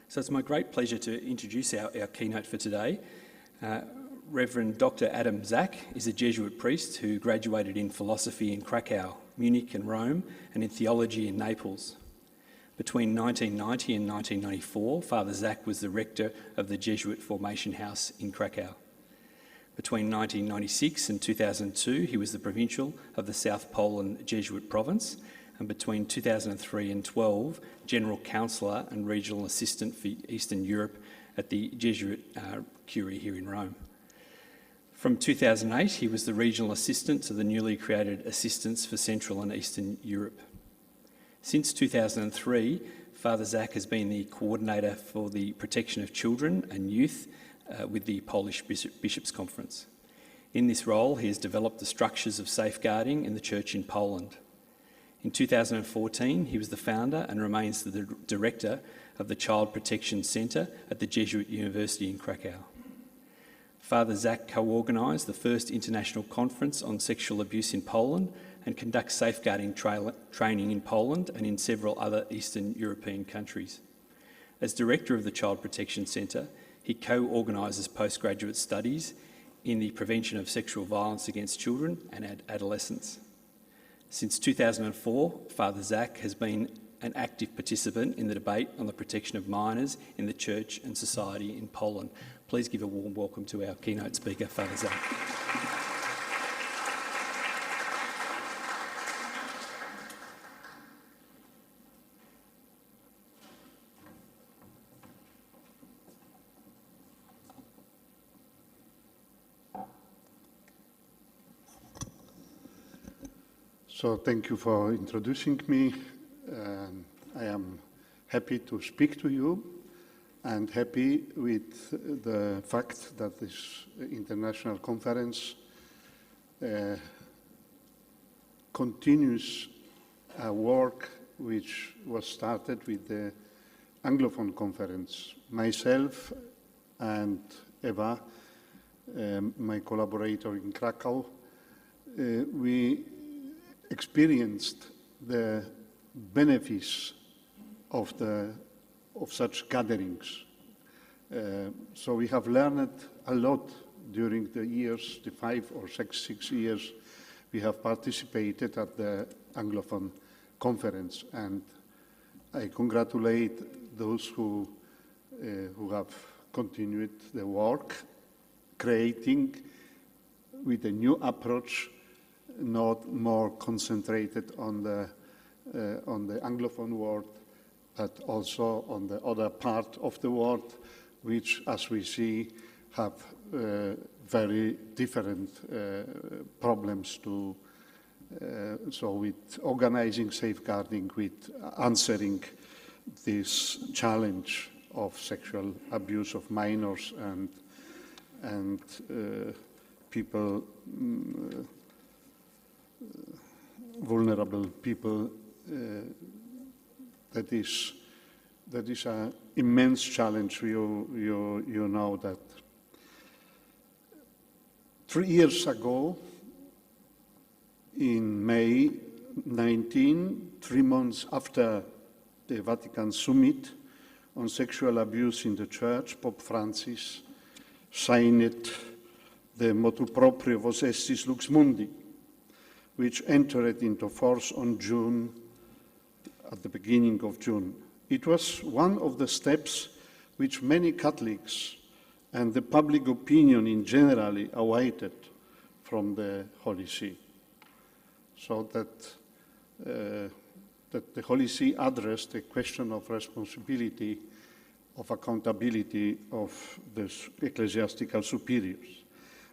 So it's my great pleasure to introduce our keynote for today. Reverend Dr. Adam Zach is a Jesuit priest who graduated in philosophy in Krakow, Munich and Rome, and in theology in Naples. Between 1990 and 1994, Father Zach was the rector of the Jesuit Formation House in Krakow. Between 1996 and 2002, he was the provincial of the South Poland Jesuit province, and between 2003 and 12, General Counsellor and Regional Assistant for Eastern Europe at the Jesuit Curie here in Rome. From 2008, he was the Regional Assistant to the newly created Assistance for Central and Eastern Europe. Since 2003, Father Zach has been the coordinator for the protection of children and youth with the Polish Bishops' Conference. In this role, he has developed the structures of safeguarding in the Church in Poland. In 2014, he was the founder and remains the director of the Child Protection Centre at the Jesuit University in Krakow. Father Zach co-organised the first international conference on sexual abuse in Poland and conducts safeguarding training in Poland and in several other Eastern European countries. As director of the Child Protection Centre, he co-organises postgraduate studies in the prevention of sexual violence against children and adolescents. Since 2004, Father Zach has been an active participant in the debate on the protection of minors in the Church and society in Poland. Please give a warm welcome to our keynote speaker, Father Zach. So thank you for introducing me. I am happy to speak to you and happy with the fact that this international conference continues a work which was started with the Anglophone conference. Myself and Eva, my collaborator in Krakow, we experienced the benefits of such gatherings. So we have learned a lot during the years, the 5 or 6 years we have participated at the Anglophone conference, and I congratulate those who have continued the work, creating with a new approach, not more concentrated on the Anglophone world, but also on the other part of the world, which, as we see, have very different problems to. So with organizing, safeguarding, with answering this challenge of sexual abuse of minors and people. Vulnerable people, that is an immense challenge. You know that. 3 years ago, in May 19, 3 months after the Vatican Summit on sexual abuse in the Church, Pope Francis signed the motu proprio Vos estis lux mundi, which entered into force on June, at the beginning of June. It was one of the steps which many Catholics and the public opinion in general awaited from the Holy See, so that the Holy See addressed the question of responsibility, of accountability of the ecclesiastical superiors.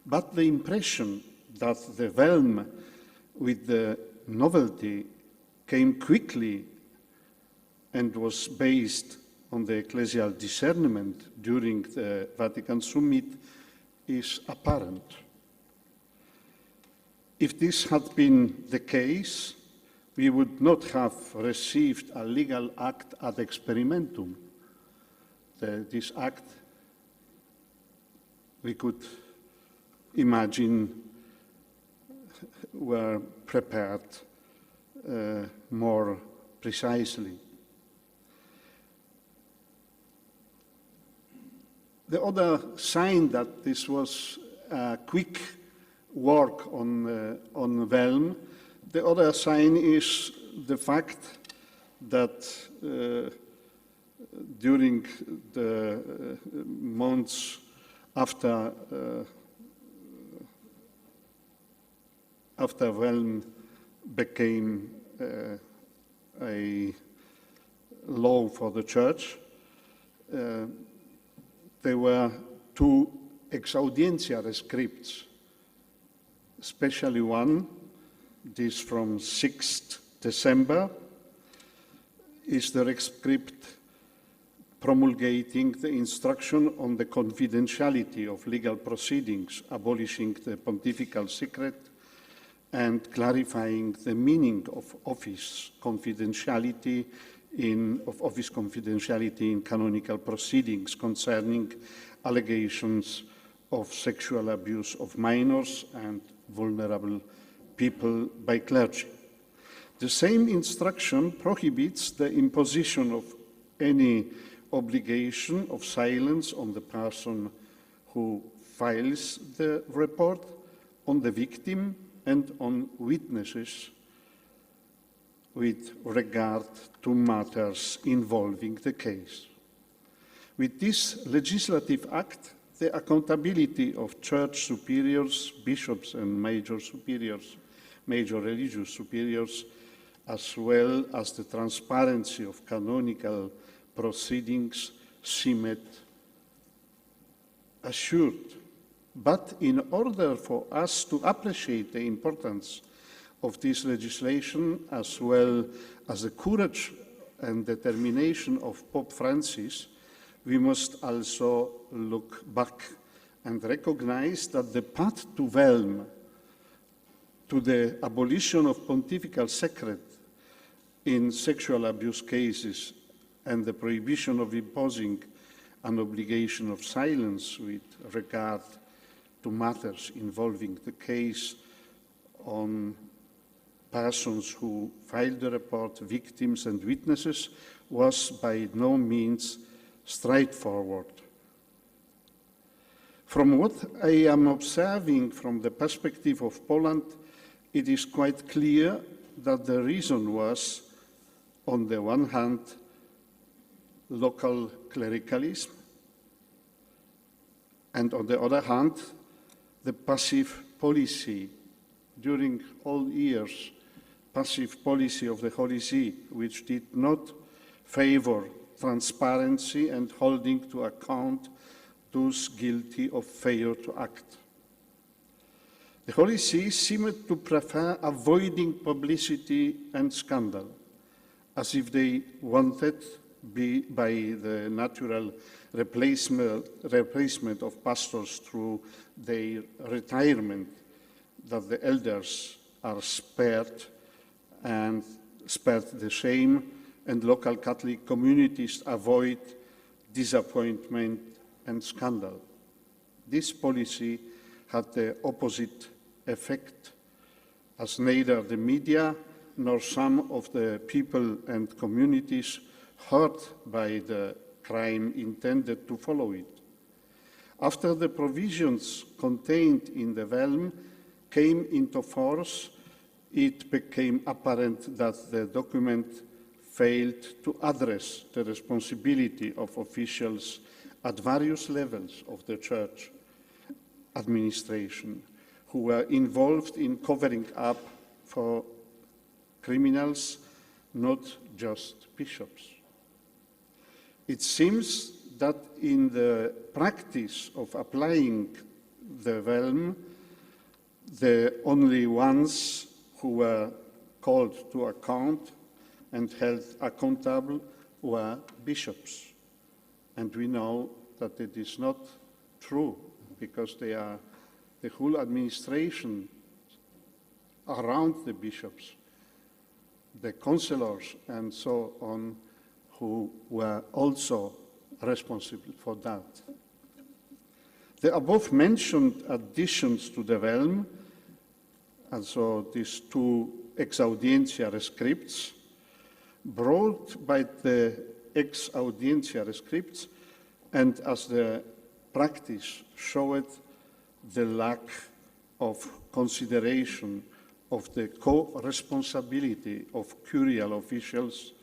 But the impression that the realm with the novelty came quickly and was based on the ecclesial discernment during the Vatican Summit is apparent. If this had been the case, we would not have received a legal act ad experimentum. This act, we could imagine, were prepared more precisely. The other sign that this was a quick work on Velm, the other sign is the fact that during the months after Velm became a law for the church, there were two ex audiencia rescripts, especially one, this from 6th December, is the rescript promulgating the instruction on the confidentiality of legal proceedings, abolishing the pontifical secret, and clarifying the meaning of office confidentiality in canonical proceedings concerning allegations of sexual abuse of minors and vulnerable people by clergy. The same instruction prohibits the imposition of any obligation of silence on the person who files the report, on the victim, and on witnesses with regard to matters involving the case. With this legislative act, the accountability of church superiors, bishops, and major religious superiors, as well as the transparency of canonical proceedings, seemed assured. But in order for us to appreciate the importance of this legislation, as well as the courage and determination of Pope Francis, we must also look back and recognize that the path to Velm, to the abolition of pontifical secret in sexual abuse cases and the prohibition of imposing an obligation of silence with regard to matters involving the case on persons who filed the report, victims and witnesses, was by no means straightforward. From what I am observing from the perspective of Poland, it is quite clear that the reason was, on the one hand, local clericalism, and on the other hand, the passive policy during all years, passive policy of the Holy See, which did not favor transparency and holding to account those guilty of failure to act. The Holy See seemed to prefer avoiding publicity and scandal, as if they wanted, by the natural replacement of pastors through their retirement, that the elders are spared the shame, and local Catholic communities avoid disappointment and scandal. This policy had the opposite effect, as neither the media nor some of the people and communities hurt by the crime intended to follow it. After the provisions contained in the Velm came into force, it became apparent that the document failed to address the responsibility of officials at various levels of the church administration who were involved in covering up for criminals, not just bishops. It seems that in the practice of applying the Velm, the only ones who were called to account and held accountable were bishops. And we know that it is not true, because they are the whole administration around the bishops, the councillors and so on, who were also responsible for that. The above-mentioned additions to the Velm, and so these two ex audiencia rescripts, brought by the ex audiencia rescripts, and as the practice showed the lack of consideration of the co-responsibility of curial officials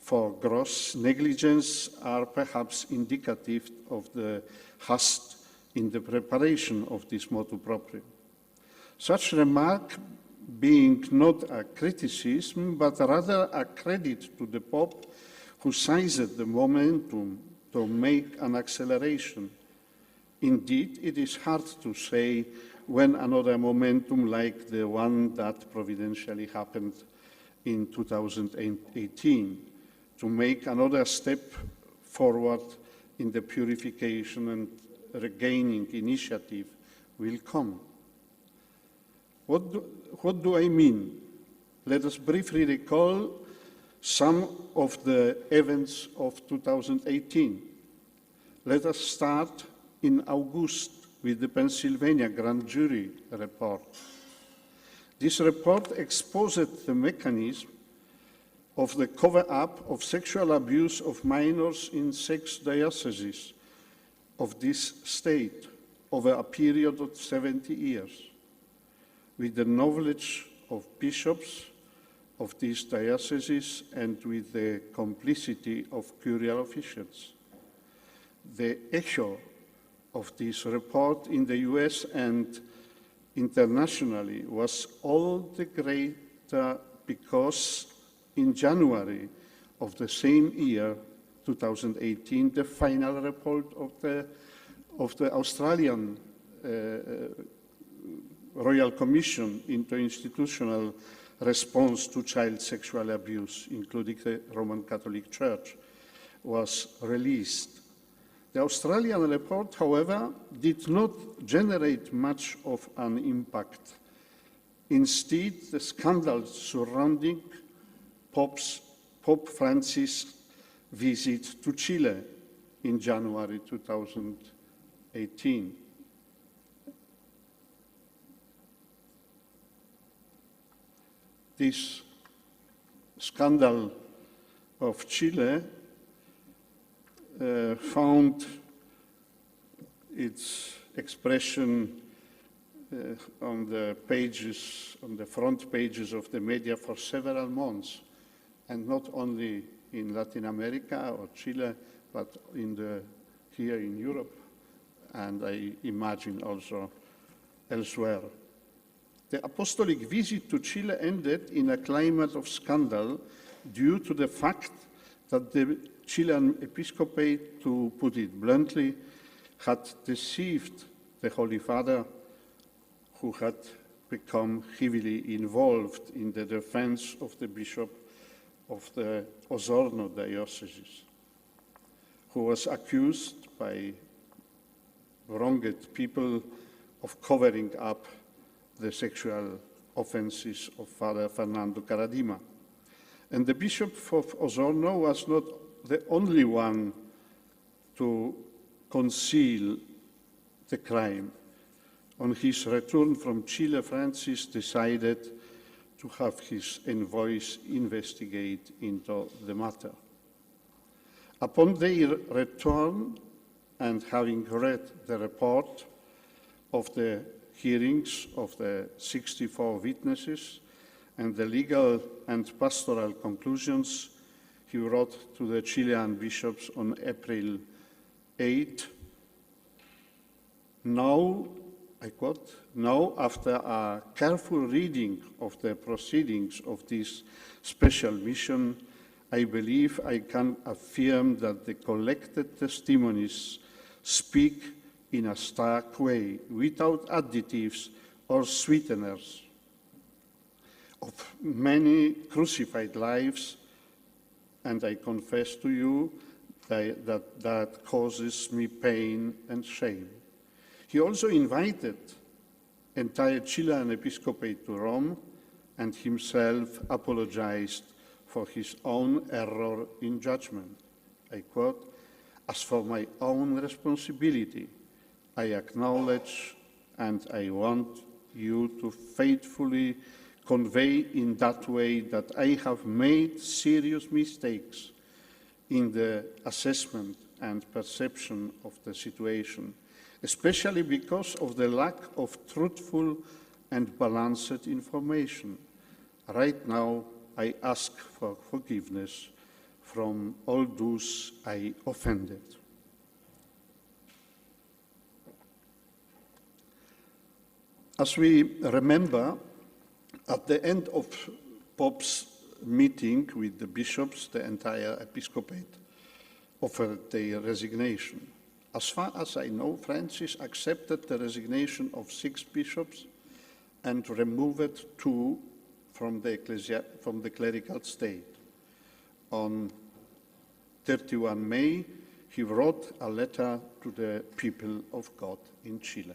for gross negligence are perhaps indicative of the haste in the preparation of this motu proprio. Such remark being not a criticism, but rather a credit to the Pope, who seized the momentum to make an acceleration. Indeed, it is hard to say when another momentum like the one that providentially happened in 2018 to make another step forward in the purification and regaining initiative will come. What do I mean? Let us briefly recall some of the events of 2018. Let us start in August with the Pennsylvania grand jury report. This report exposed the mechanism of the cover-up of sexual abuse of minors in 6 dioceses of this state over a period of 70 years, with the knowledge of bishops of these dioceses and with the complicity of curial officials. The echo of this report in the US and internationally was all the greater because in January of the same year, 2018, the final report of the Australian Royal Commission into institutional response to child sexual abuse, including the Roman Catholic Church, was released. The Australian report, however, did not generate much of an impact. Instead, the scandal surrounding Pope Francis' visit to Chile in January 2018. This scandal of Chile found its expression on the front pages of the media for several months, and not only in Latin America or Chile, but here in Europe, and I imagine also elsewhere. The apostolic visit to Chile ended in a climate of scandal due to the fact that the Chilean episcopate, to put it bluntly, had deceived the Holy Father, who had become heavily involved in the defense of the bishop of the Osorno diocese, who was accused by wronged people of covering up the sexual offenses of Father Fernando Caradima. And the Bishop of Osorno was not the only one to conceal the crime. On his return from Chile, Francis decided to have his envoys investigate into the matter. Upon their return, and having read the report of the hearings of the 64 witnesses and the legal and pastoral conclusions, he wrote to the Chilean bishops on April 8, "Now," I quote, "now, after a careful reading of the proceedings of this special mission, I believe I can affirm that the collected testimonies speak in a stark way, without additives or sweeteners, of many crucified lives, and I confess to you that causes me pain and shame." He also invited entire Chilean episcopate to Rome and himself apologized for his own error in judgment. I quote, "As for my own responsibility, I acknowledge and I want you to faithfully convey in that way that I have made serious mistakes in the assessment and perception of the situation, especially because of the lack of truthful and balanced information. Right now, I ask for forgiveness from all those I offended. As we remember, at the end of Pope's meeting with the bishops, the entire episcopate offered their resignation. As far as I know, Francis accepted the resignation of 6 bishops and removed 2 from the clerical state. On 31 May, he wrote a letter to the people of God in Chile.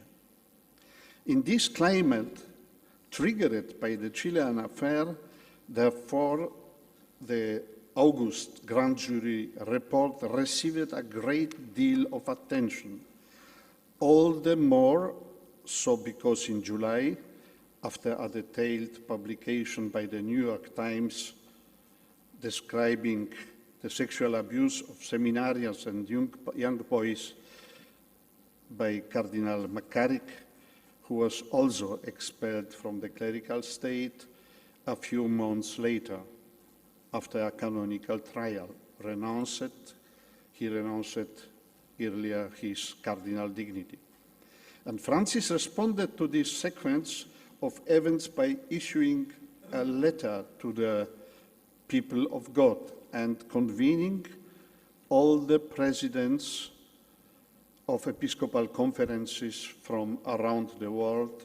In this climate, triggered by the Chilean affair, therefore, the August grand jury report received a great deal of attention. All the more so because in July, after a detailed publication by the New York Times describing the sexual abuse of seminarians and young boys by Cardinal McCarrick, who was also expelled from the clerical state a few months later, after a canonical trial. He renounced earlier his cardinal dignity. And Francis responded to this sequence of events by issuing a letter to the people of God and convening all the presidents of episcopal conferences from around the world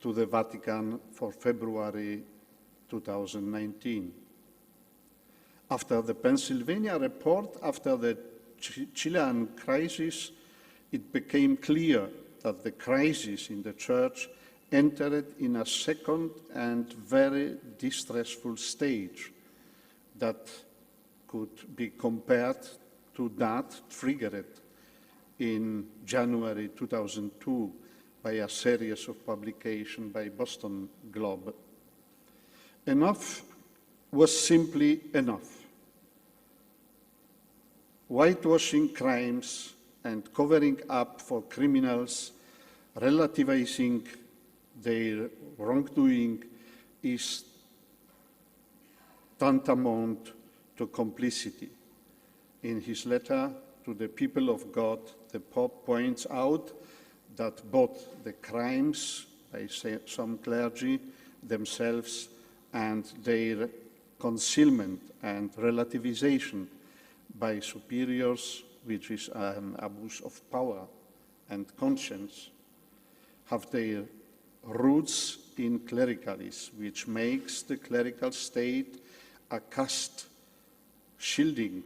to the Vatican for February 2019. After the Pennsylvania report, after the Chilean crisis, it became clear that the crisis in the Church entered in a second and very distressful stage that could be compared to that triggered in January 2002 by a series of publications by Boston Globe. Enough was simply enough. Whitewashing crimes and covering up for criminals, relativizing their wrongdoing is tantamount to complicity. In his letter to the people of God, the Pope points out that both the crimes by some clergy themselves and their concealment and relativization by superiors, which is an abuse of power and conscience, have their roots in clericalism, which makes the clerical state a caste shielding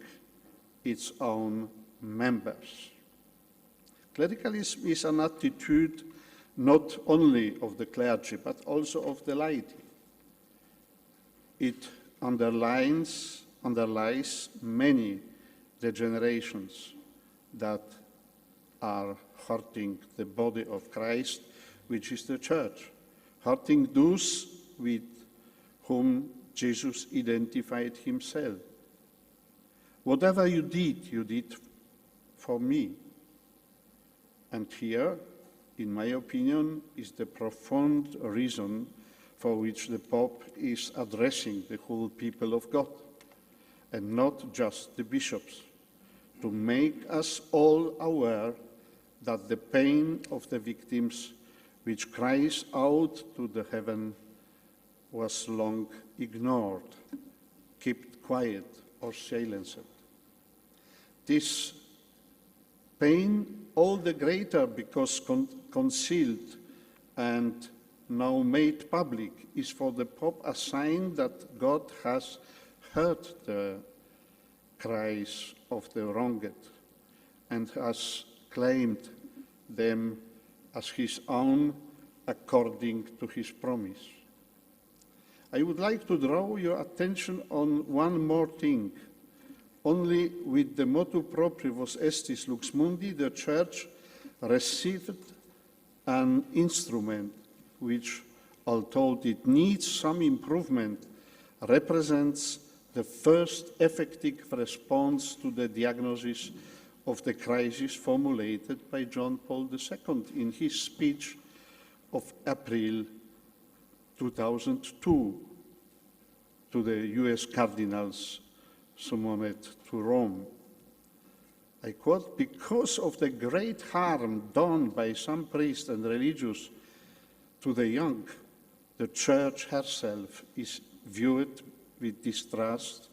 its own members. Clericalism is an attitude not only of the clergy, but also of the laity. It underlies many degenerations that are hurting the body of Christ, which is the Church, hurting those with whom Jesus identified himself. Whatever you did for me. And here, in my opinion, is the profound reason for which the Pope is addressing the whole people of God, and not just the bishops, to make us all aware that the pain of the victims which cries out to the heaven was long ignored, kept quiet, or silenced. This pain all the greater because concealed and now made public is for the Pope a sign that God has heard the cries of the wronged and has claimed them as his own according to his promise. I would like to draw your attention on one more thing. Only with the motu proprio vos estis lux mundi, the Church received an instrument which, although it needs some improvement, represents the first effective response to the diagnosis of the crisis formulated by John Paul II in his speech of April 2002 to the US Cardinals summoned to Rome. I quote, "Because of the great harm done by some priests and religious to the young, the Church herself is viewed with distrust,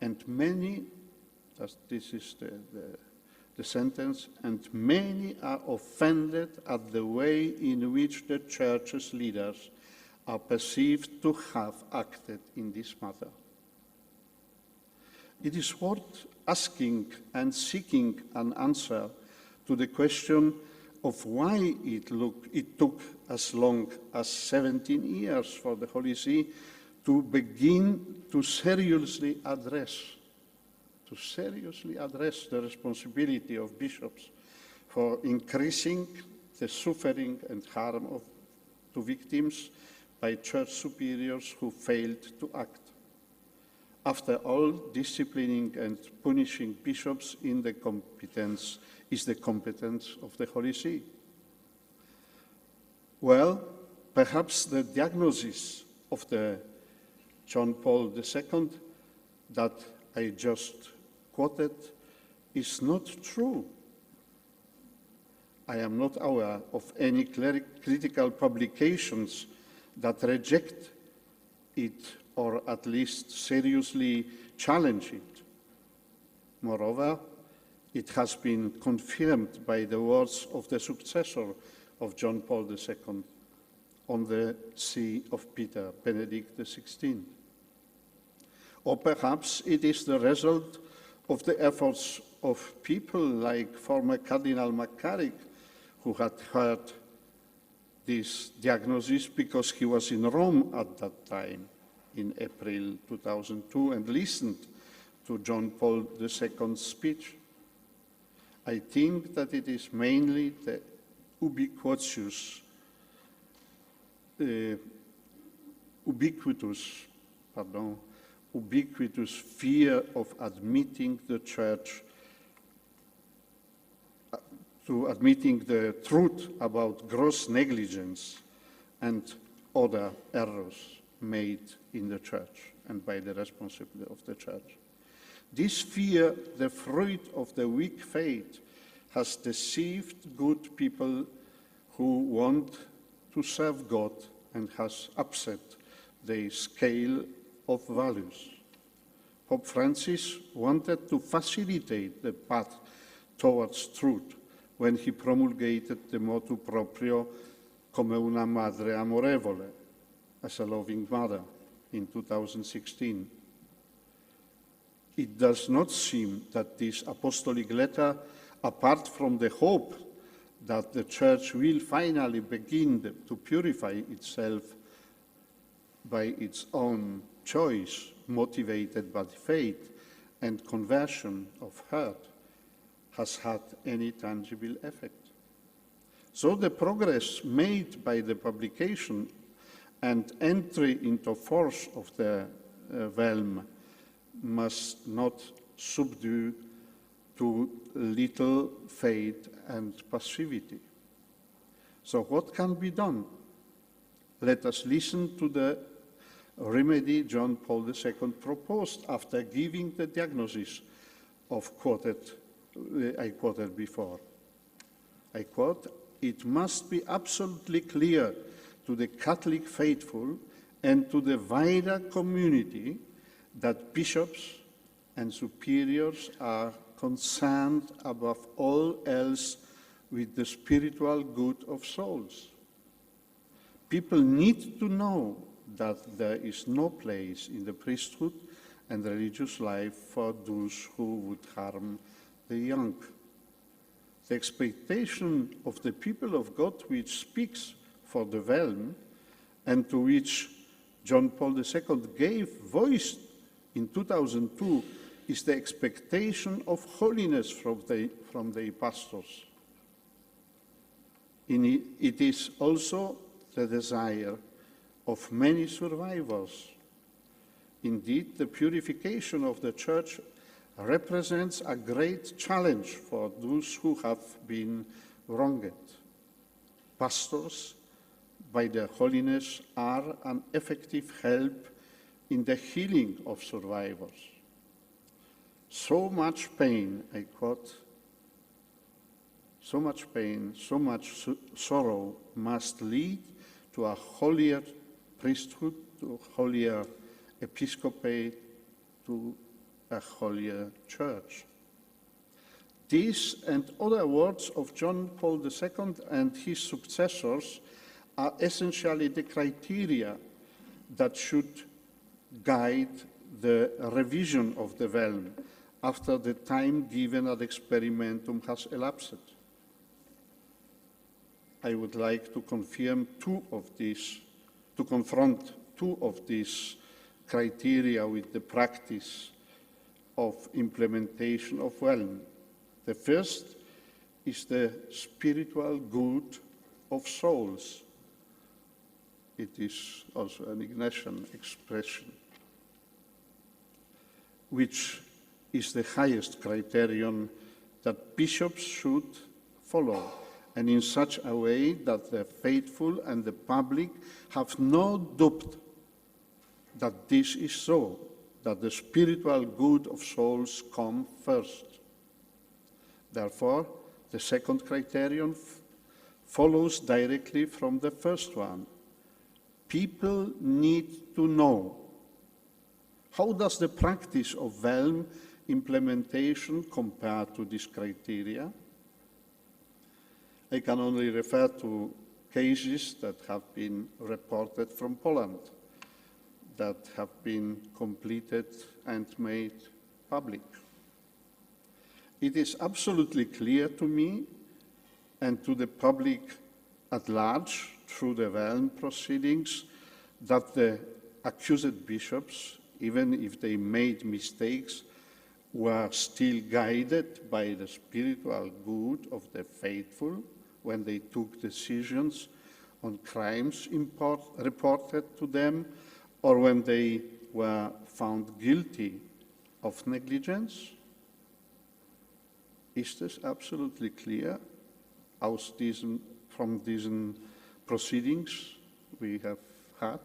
and many," this is the sentence, "and many are offended at the way in which the Church's leaders are perceived to have acted in this matter." It is worth asking and seeking an answer to the question of why it took as long as 17 years for the Holy See to begin to seriously address the responsibility of bishops for increasing the suffering and harm to victims by church superiors who failed to act. After all, disciplining and punishing bishops is the competence of the Holy See. Well, perhaps the diagnosis of the John Paul II that I just quoted is not true. I am not aware of any critical publications that reject it or at least seriously challenge it. Moreover, it has been confirmed by the words of the successor of John Paul II on the See of Peter, Benedict XVI. Or perhaps it is the result of the efforts of people like former Cardinal McCarrick, who had heard this diagnosis because he was in Rome at that time in April 2002 and listened to John Paul II's speech. I think that it is mainly the ubiquitous fear of admitting the Church to admitting the truth about gross negligence and other errors made in the Church and by the responsibility of the Church. This fear, the fruit of the weak faith, has deceived good people who want to serve God and has upset the scale of values. Pope Francis wanted to facilitate the path towards truth when he promulgated the motu proprio come una madre amorevole, as a loving mother, in 2016. It does not seem that this apostolic letter, apart from the hope that the Church will finally begin to purify itself by its own choice, motivated by faith and conversion of heart, has had any tangible effect. So the progress made by the publication and entry into force of the realm must not subdue to little faith and passivity. So what can be done? Let us listen to the remedy John Paul II proposed after giving the diagnosis I quoted before. I quote, "It must be absolutely clear to the Catholic faithful and to the wider community that bishops and superiors are concerned above all else with the spiritual good of souls. People need to know that there is no place in the priesthood and religious life for those who would harm the young. The expectation of the people of God, which speaks for the realm and to which John Paul II gave voice in 2002, is the expectation of holiness from the pastors. It is also the desire of many survivors. Indeed, the purification of the Church represents a great challenge for those who have been wronged. Pastors, by their holiness, are an effective help in the healing of survivors. So much pain, I quote, so much pain, so much sorrow must lead to a holier priesthood, to a holier episcopate, to a holier church. These and other words of John Paul II and his successors are essentially the criteria that should guide the revision of the realm after the time given ad experimentum has elapsed. I would like to confirm to confront two of these criteria with the practice of implementation of realm. The first is the spiritual good of souls. It is also an Ignatian expression, which is the highest criterion that bishops should follow, and in such a way that the faithful and the public have no doubt that this is so, that the spiritual good of souls come first. Therefore, the second criterion follows directly from the first one. People need to know. How does the practice of realm implementation compare to this criteria? I can only refer to cases that have been reported from Poland, that have been completed and made public. It is absolutely clear to me and to the public at large through the realm proceedings that the accused bishops, even if they made mistakes, were still guided by the spiritual good of the faithful when they took decisions on crimes reported to them, or when they were found guilty of negligence. Is this absolutely clear from these proceedings we have had?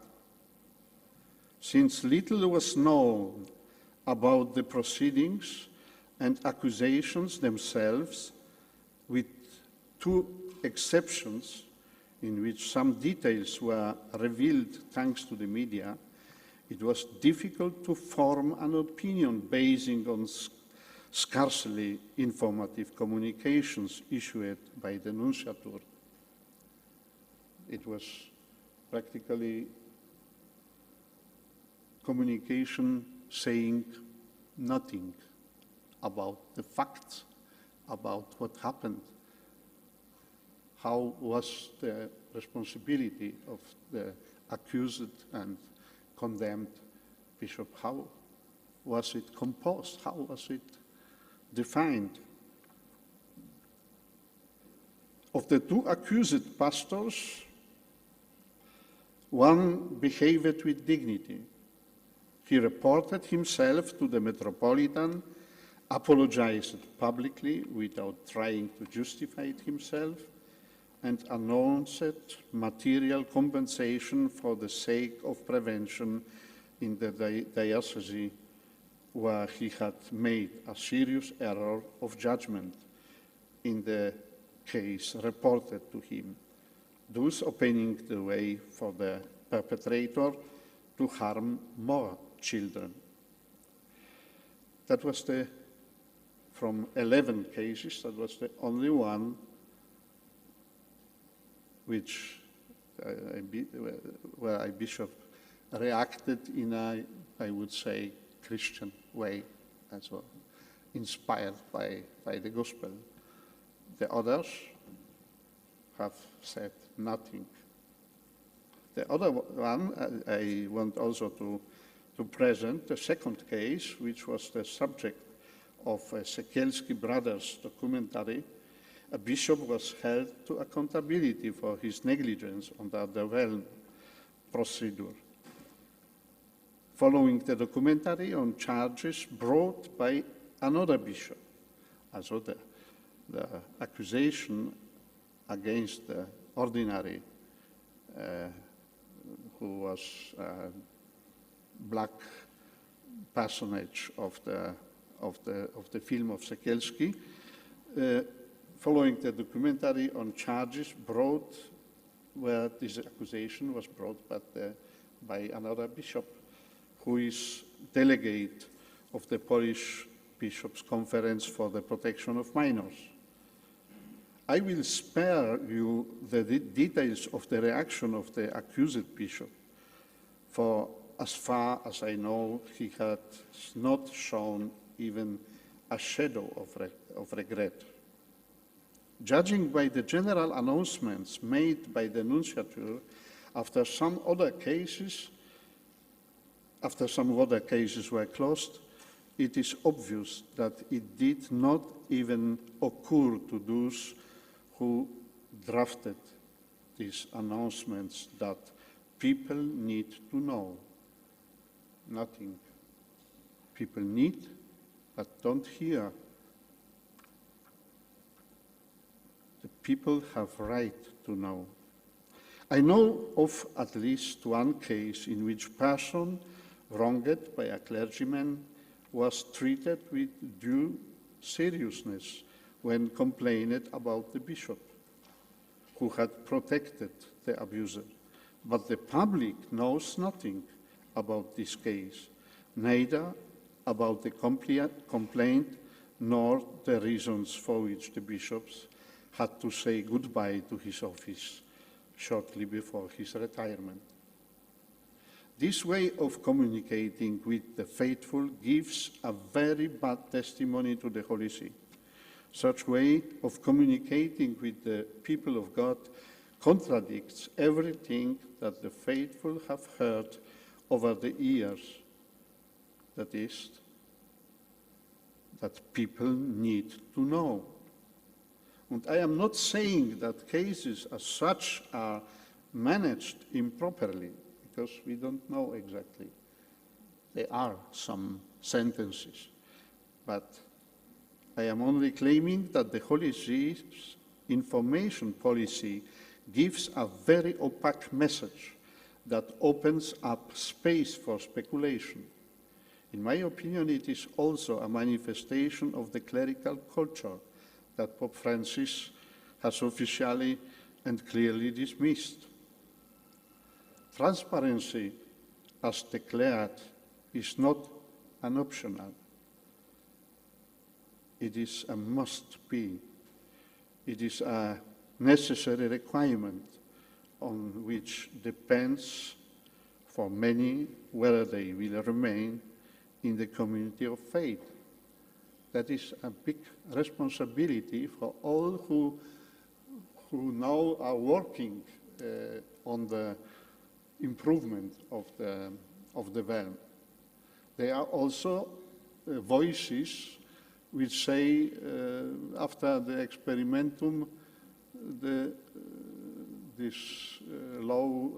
Since little was known about the proceedings and accusations themselves, with two exceptions in which some details were revealed thanks to the media, it was difficult to form an opinion basing on scarcely informative communications issued by the Nunciature. It was practically communication saying nothing about the facts, about what happened. How was the responsibility of the accused and condemned bishop? How was it composed? How was it defined? Of the two accused pastors, one behaved with dignity. He reported himself to the Metropolitan, apologized publicly without trying to justify himself, and announced material compensation for the sake of prevention in the diocese where he had made a serious error of judgment in the case reported to him, thus opening the way for the perpetrator to harm more children. That was from 11 cases, that was the only one where a bishop reacted in a, I would say, Christian way as well, inspired by the gospel. The others have said nothing. The other one, I want also to present the second case, which was the subject of a Sekielski Brothers documentary. A bishop was held to accountability for his negligence under the realm procedure, following the documentary on charges brought by another bishop. Also the accusation against the ordinary who was a black personage of the film of Sekielski, following the documentary on charges brought where this accusation was brought by another bishop who is delegate of the Polish Bishops' Conference for the Protection of Minors. I will spare you the details of the reaction of the accused bishop, for as far as I know, he had not shown even a shadow of regret. Judging by the general announcements made by the nunciature after some other cases were closed, it is obvious that it did not even occur to those who drafted these announcements that people need to know. Nothing. People need, but don't hear. The people have right to know. I know of at least one case in which a person wronged by a clergyman was treated with due seriousness when complained about the bishop who had protected the abuser. But the public knows nothing about this case, neither about the complaint nor the reasons for which the bishops had to say goodbye to his office shortly before his retirement. This way of communicating with the faithful gives a very bad testimony to the Holy See. Such way of communicating with the people of God contradicts everything that the faithful have heard over the years. That is, that people need to know. And I am not saying that cases as such are managed improperly, because we don't know exactly. There are some sentences, but I am only claiming that the Holy See's information policy gives a very opaque message that opens up space for speculation. In my opinion, it is also a manifestation of the clerical culture that Pope Francis has officially and clearly dismissed. Transparency, as declared, is not an optional. It is a must-be. It is a necessary requirement on which depends for many whether they will remain in the community of faith. That is a big responsibility for all who now are working on the improvement of the realm. There are also voices which say after the experimentum this law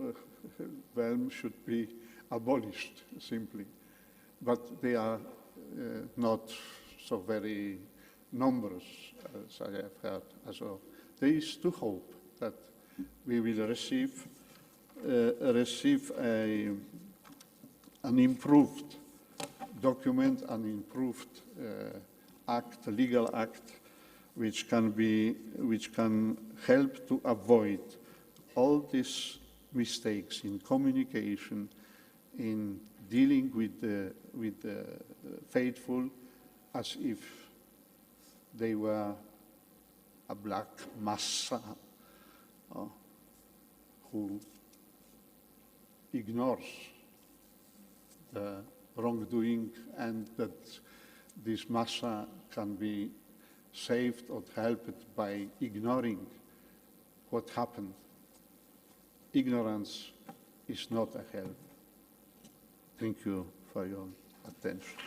realm should be abolished simply, but they are not so very numerous as I have heard. So there is to hope that we will receive an improved document, an improved act, legal act, which can help to avoid all these mistakes in communication, in dealing with the faithful as if they were a black massa who ignores the wrongdoing, and that this massa can be saved or helped by ignoring what happened. Ignorance is not a help. Thank you for your attention.